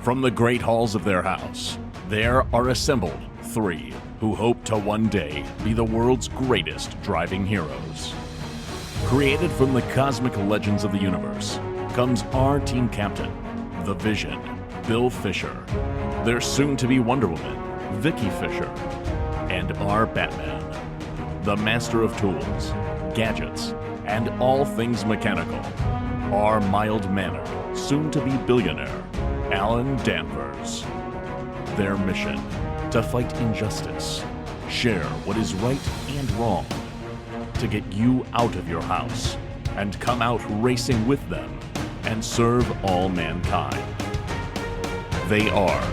From the great halls of their house, there are assembled three who hope to one day be the world's greatest driving heroes. Created from the cosmic legends of the universe comes our team captain, the Vision, Bill Fisher, their soon-to-be Wonder Woman, Vicky Fisher, and our Batman, the master of tools, gadgets, and all things mechanical, our mild-mannered, soon-to-be billionaire, Alan Danvers. Their mission, to fight injustice, share what is right and wrong, to get you out of your house and come out racing with them and serve all mankind. They are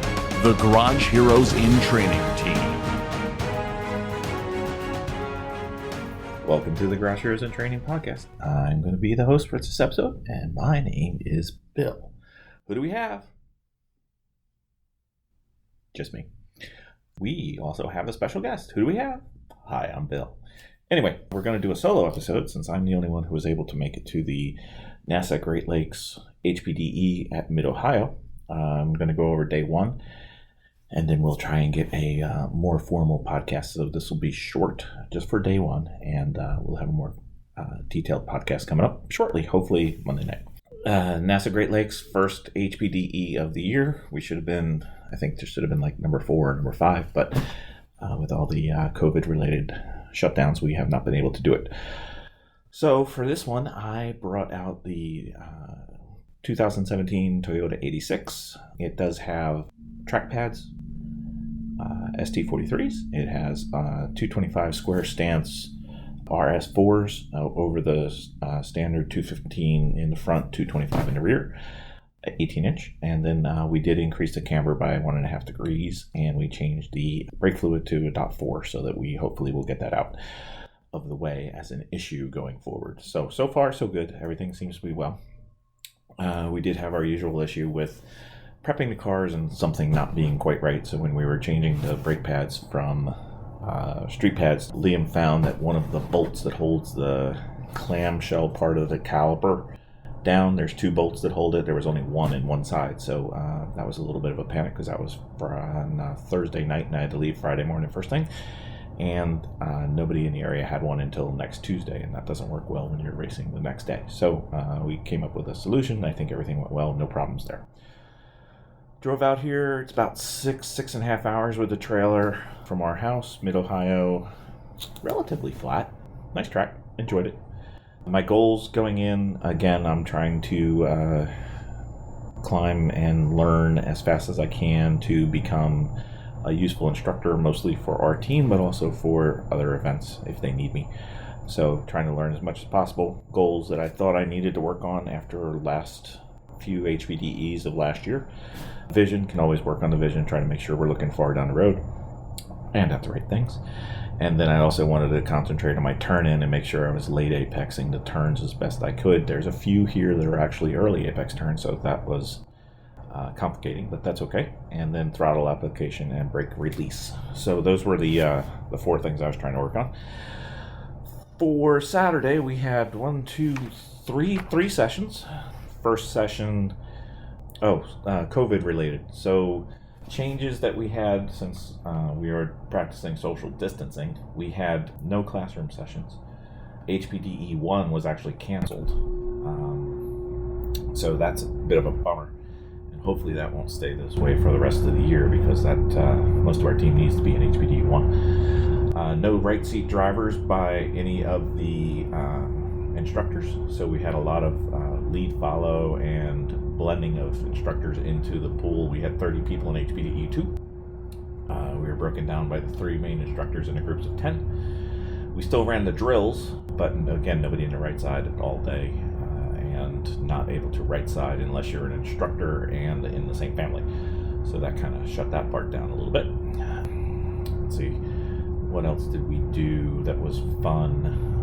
the Garage Heroes in Training Team. Welcome to the Garage Heroes in Training podcast. I'm going to be the host for this episode, and my name is Bill. Who do we have? Just me. We also have a special guest. Who do we have? Hi, I'm Bill. Anyway, we're going to do a solo episode since I'm the only one who was able to make it to the NASA Great Lakes HPDE at Mid-Ohio. I'm going to go over day one, and then we'll try and get a more formal podcast. So this will be short just for day one, and we'll have a more detailed podcast coming up shortly, hopefully Monday night. NASA Great Lakes, first HPDE of the year. We should have been, I think there should have been like number 4 or number 5, but with all the COVID-related shutdowns, we have not been able to do it. So for this one, I brought out the 2017 Toyota 86. It does have track pads, ST43s. It has 225 square stance RS4s over the standard 215 in the front, 225 in the rear, 18-inch. And then we did increase the camber by 1.5 degrees, and we changed the brake fluid to a .4 so that we hopefully will get that out of the way as an issue going forward. So far, so good. Everything seems to be well. We did have our usual issue with prepping the cars and something not being quite right. So when we were changing the brake pads from street pads, Liam found that one of the bolts that holds the clamshell part of the caliper down, there's 2 bolts that hold it. There was only one in one side. So that was a little bit of a panic because that was on Thursday night and I had to leave Friday morning first thing. And nobody in the area had one until next Tuesday, and that doesn't work well when you're racing the next day. So we came up with a solution. I think everything went well, no problems there. Drove out here, it's about 6.5 hours with the trailer from our house, Mid-Ohio. Relatively flat, nice track, enjoyed it. My goals going in, again, I'm trying to climb and learn as fast as I can to become a useful instructor, mostly for our team, but also for other events if they need me. So trying to learn as much as possible. Goals that I thought I needed to work on after last few HPDEs of last year. Vision, can always work on the vision, trying to make sure we're looking far down the road and at the right things. And then I also wanted to concentrate on my turn in and make sure I was late apexing the turns as best I could. There's a few here that are actually early apex turns, so that was complicating, but that's okay. And then throttle application and brake release. So those were the 4 things I was trying to work on. For Saturday, we had 3 sessions. First session, COVID related. So changes that we had since we are practicing social distancing. We had no classroom sessions. HPDE 1 was actually canceled. So that's a bit of a bummer. Hopefully that won't stay this way for the rest of the year because that most of our team needs to be in HPDE 1. No right seat drivers by any of the instructors. So we had a lot of lead follow and blending of instructors into the pool. We had 30 people in HPDE 2. We were broken down by the 3 main instructors in groups of 10. We still ran the drills, but again, nobody in the right side all day. And not able to right side unless you're an instructor and in the same family. So that kind of shut that part down a little bit. Let's see, what else did we do that was fun?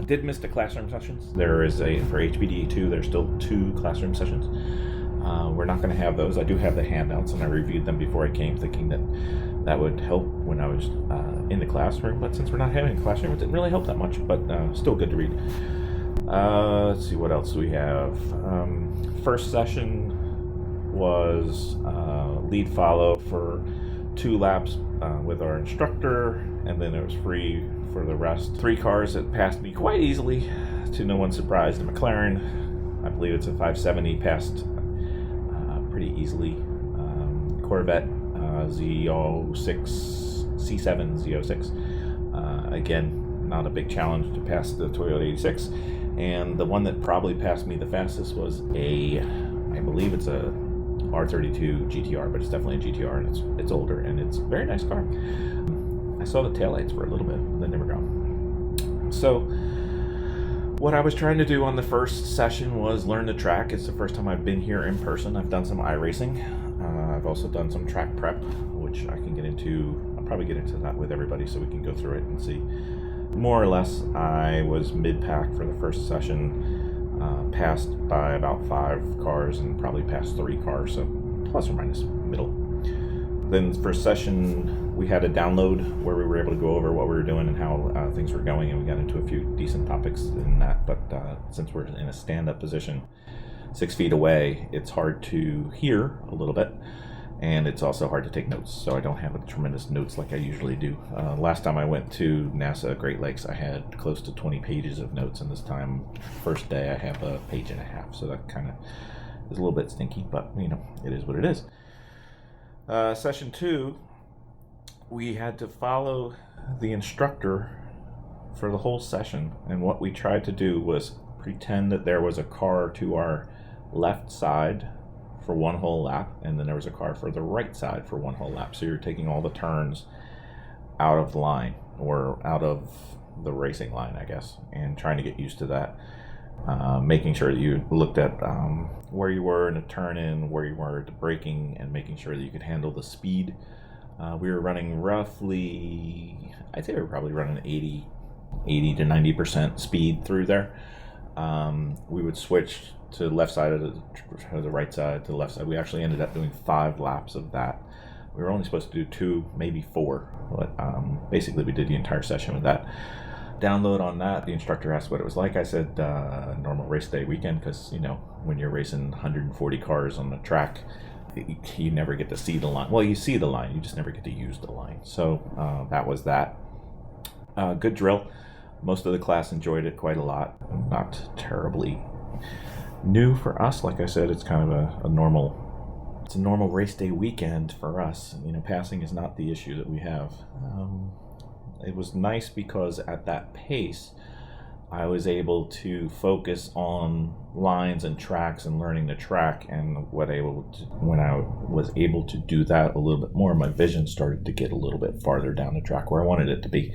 Did miss the classroom sessions. There is for HPDE 2, there's still 2 classroom sessions. We're not going to have those. I do have the handouts, and I reviewed them before I came, thinking that would help when I was in the classroom. But since we're not having a classroom, it didn't really help that much, but still good to read. Let's see, what else do we have? First session was lead follow for 2 laps with our instructor, and then it was free for the rest. 3 cars that passed me quite easily, to no one's surprise. The McLaren, I believe it's a 570, passed pretty easily. Corvette Z06, C7 Z06. Again, not a big challenge to pass the Toyota 86. And the one that probably passed me the fastest was I believe it's a R32 GTR, but it's definitely a GTR, and it's older, and it's a very nice car. I saw the taillights for a little bit, then they were gone. So what I was trying to do on the first session was learn the track. It's the first time I've been here in person. I've done some iRacing. I've also done some track prep, which I can get into. I'll probably get into that with everybody so we can go through it and see. More or less, I was mid-pack for the first session, passed by about 5 cars and probably passed 3 cars, so plus or minus middle. Then first session, we had a download where we were able to go over what we were doing and how things were going, and we got into a few decent topics in that, but since we're in a stand-up position 6 feet away, it's hard to hear a little bit, and it's also hard to take notes, so I don't have a tremendous notes like I usually do. Last time I went to NASA Great Lakes, I had close to 20 pages of notes, and this time, first day, I have a page and a half, so that kind of is a little bit stinky, but it is what it is. Session 2, we had to follow the instructor for the whole session, and what we tried to do was pretend that there was a car to our left side for one whole lap, and then there was a car for the right side for one whole lap. So you're taking all the turns out of the line, or out of the racing line, I guess, and trying to get used to that. Making sure that you looked at where you were in a turn in, where you were at the braking, and making sure that you could handle the speed. We were running roughly, I'd say we were probably running 80 to 90% speed through there. We would switch to the left side of the right side to the left side. We actually ended up doing 5 laps of that. We were only supposed to do 2, maybe 4, but basically we did the entire session with that. Download on that, the instructor asked what it was like. I said normal race day weekend, because when you're racing 140 cars on the track, you never get to see the line. Well, you see the line, you just never get to use the line. So that was that. Good drill. Most of the class enjoyed it quite a lot. Not terribly new for us. Like I said, it's kind of a normal race day weekend for us. Passing is not the issue that we have. It was nice because at that pace, I was able to focus on lines and tracks and learning the track, and when I was able to do that a little bit more, my vision started to get a little bit farther down the track where I wanted it to be,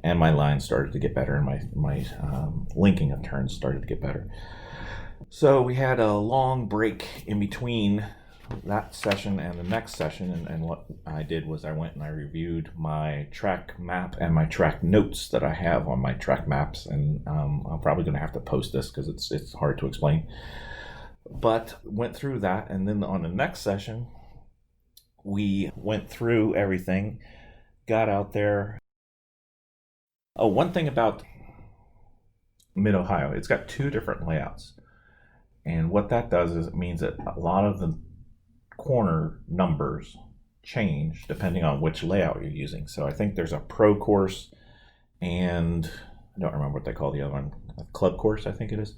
and my lines started to get better, and my linking of turns started to get better. So we had a long break in between that session and the next session, and what I did was I went and I reviewed my track map and my track notes that I have on my track maps, and I'm probably going to have to post this because it's hard to explain, but went through that. And then on the next session we went through everything, got out there. Oh, one thing about Mid-Ohio, it's got 2 different layouts, and what that does is it means that a lot of the corner numbers change depending on which layout you're using. So I think there's a pro course, and I don't remember what they call the other one, a club course, I think it is.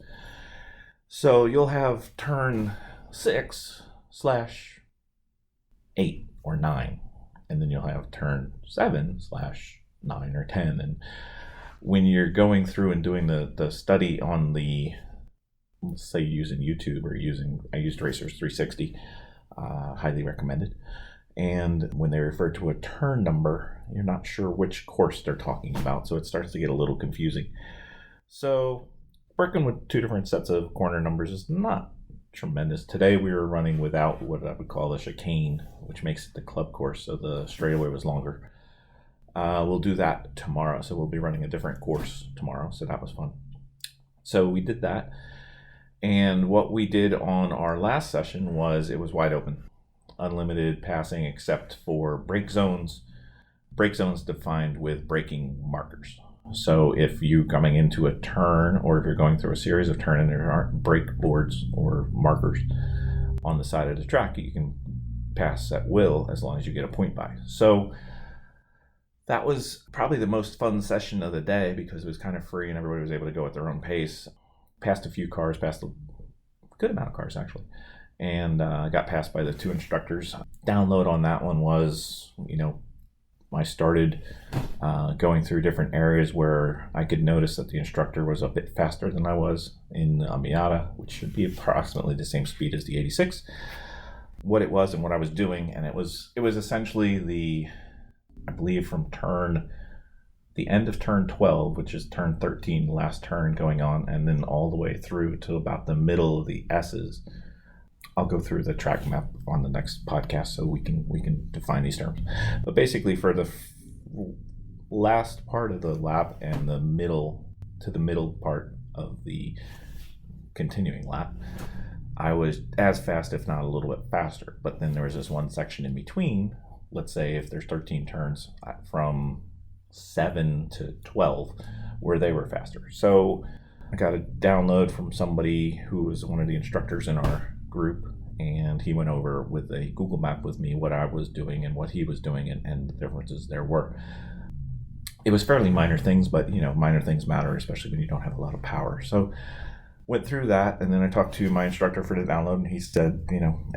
So you'll have turn 6/8 or 9, and then you'll have turn 7/9 or 10. And when you're going through and doing the study on the, let's say you're using YouTube or I used Racers 360, highly recommended. And when they refer to a turn number, you're not sure which course they're talking about, so it starts to get a little confusing. So working with 2 different sets of corner numbers is not tremendous. Today we were running without what I would call a chicane, which makes it the club course, so the straightaway was longer. We'll do that tomorrow, so we'll be running a different course tomorrow, so that was fun. So we did that. And what we did on our last session was it was wide open, unlimited passing except for brake zones. Brake zones defined with braking markers. So if you're coming into a turn, or if you're going through a series of turns and there aren't brake boards or markers, on the side of the track, you can pass at will as long as you get a point by. So that was probably the most fun session of the day because it was kind of free and everybody was able to go at their own pace. Passed a few cars, passed a good amount of cars actually, and got passed by the 2 instructors. Download on that one was, I started going through different areas where I could notice that the instructor was a bit faster than I was in Miata, which should be approximately the same speed as the 86. What it was and what I was doing, and it was essentially I believe from the end of turn 12, which is turn 13, the last turn going on, and then all the way through to about the middle of the S's. I'll go through the track map on the next podcast so we can define these terms. But basically, for the last part of the lap and the middle part of the continuing lap, I was as fast, if not a little bit faster. But then there was this one section in between. Let's say if there's 13 turns, from 7 to 12, where they were faster. So I got a download from somebody who was one of the instructors in our group, and he went over with a Google map with me what I was doing and what he was doing and the differences there were. It was fairly minor things, but minor things matter, especially when you don't have a lot of power. So went through that, and then I talked to my instructor for the download, and he said,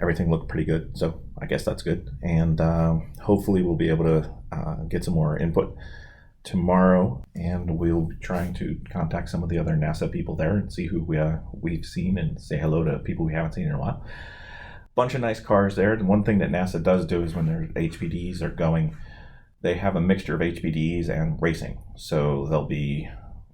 everything looked pretty good. So I guess that's good. And hopefully we'll be able to get some more input tomorrow, and we'll be trying to contact some of the other NASA people there and see who we've seen and say hello to people we haven't seen in a while. Bunch of nice cars there. And one thing that NASA does do is when their HPDEs are going, they have a mixture of HPDEs and racing. So there'll be,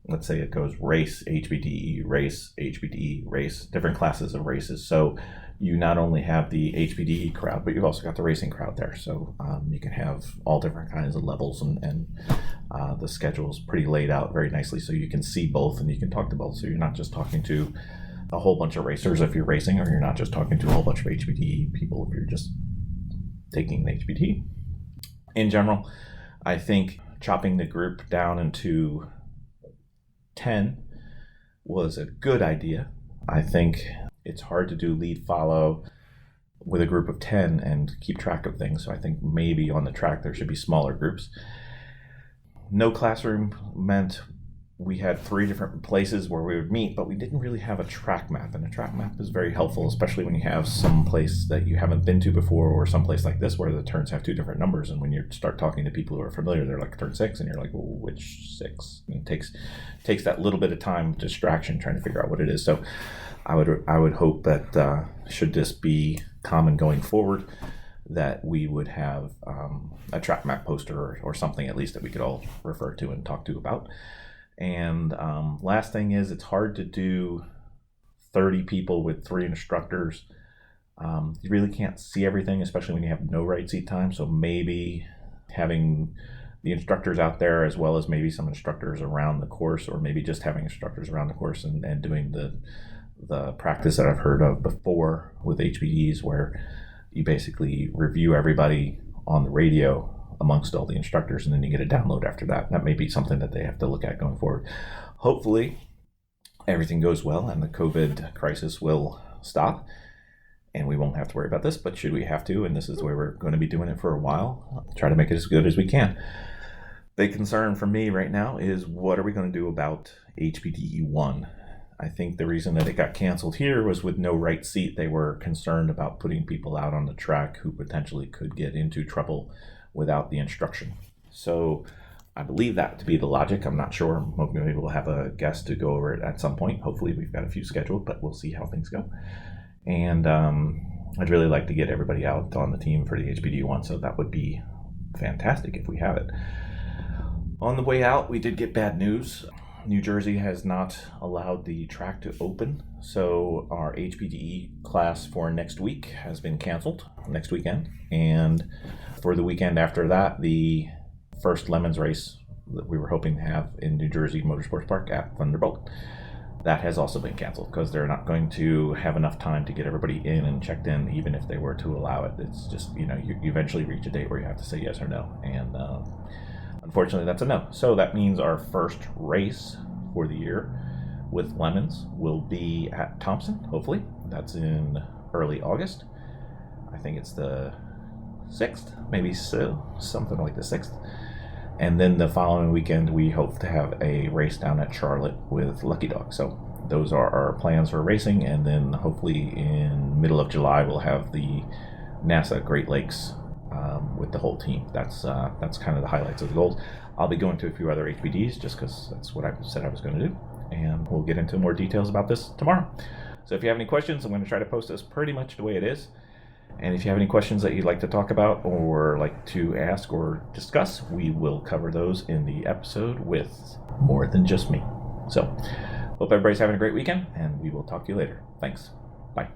let's say it goes race, HPDE, race, different classes of races. So you not only have the HPDE crowd, but you've also got the racing crowd there. So you can have all different kinds of levels, and the schedule is pretty laid out very nicely. So you can see both and you can talk to both. So you're not just talking to a whole bunch of racers if you're racing, or you're not just talking to a whole bunch of HPDE people if you're just taking the HPDE. In general, I think chopping the group down into 10 was a good idea. I think it's hard to do lead follow with a group of 10 and keep track of things. So I think maybe on the track there should be smaller groups. No classroom meant we had 3 different places where we would meet, but we didn't really have a track map. And a track map is very helpful, especially when you have some place that you haven't been to before, or some place like this where the turns have 2 different numbers. And when you start talking to people who are familiar, they're like turn 6, and you're like, well, which 6? And it takes that little bit of time, distraction, trying to figure out what it is. So I would hope that should this be common going forward, that we would have a track map poster or something at least that we could all refer to and talk to about. And last thing is, it's hard to do 30 people with 3 instructors. You really can't see everything, especially when you have no right seat time. So maybe having the instructors out there, as well as maybe some instructors around the course, or maybe just having instructors around the course and doing the practice that I've heard of before with HPDEs, where you basically review everybody on the radio amongst all the instructors, and then you get a download after that. That may be something that they have to look at going forward. Hopefully everything goes well and the COVID crisis will stop and we won't have to worry about this, but should we have to, and this is the way we're going to be doing it for a while, try to make it as good as we can. Big concern for me right now is, what are we going to do about HPDE 1? I think the reason that it got canceled here was with no right seat. They were concerned about putting people out on the track who potentially could get into trouble without the instruction. So I believe that to be the logic. I'm not sure. Maybe we'll have a guest to go over it at some point. Hopefully we've got a few scheduled, but we'll see how things go. And I'd really like to get everybody out on the team for the HPDE 1, so that would be fantastic if we have it. On the way out, we did get bad news. New Jersey has not allowed the track to open, so our HPDE class for next week has been canceled next weekend. And for the weekend after that, the first Lemons race that we were hoping to have in New Jersey Motorsports Park at Thunderbolt, that has also been canceled because they're not going to have enough time to get everybody in and checked in, even if they were to allow it. It's just, you eventually reach a date where you have to say yes or no. And unfortunately, that's a no. So that means our first race for the year with Lemons will be at Thompson, hopefully. That's in early August. I think it's the 6th, maybe so, something like the 6th. And then the following weekend, we hope to have a race down at Charlotte with Lucky Dog. So those are our plans for racing. And then hopefully in middle of July, we'll have the NASA Great Lakes with the whole team. That's kind of the highlights of the goals. I'll be going to a few other HPDs just because that's what I said I was going to do. And we'll get into more details about this tomorrow. So if you have any questions, I'm going to try to post this pretty much the way it is. And if you have any questions that you'd like to talk about or like to ask or discuss, we will cover those in the episode with More Than Just Me. So, hope everybody's having a great weekend, and we will talk to you later. Thanks. Bye.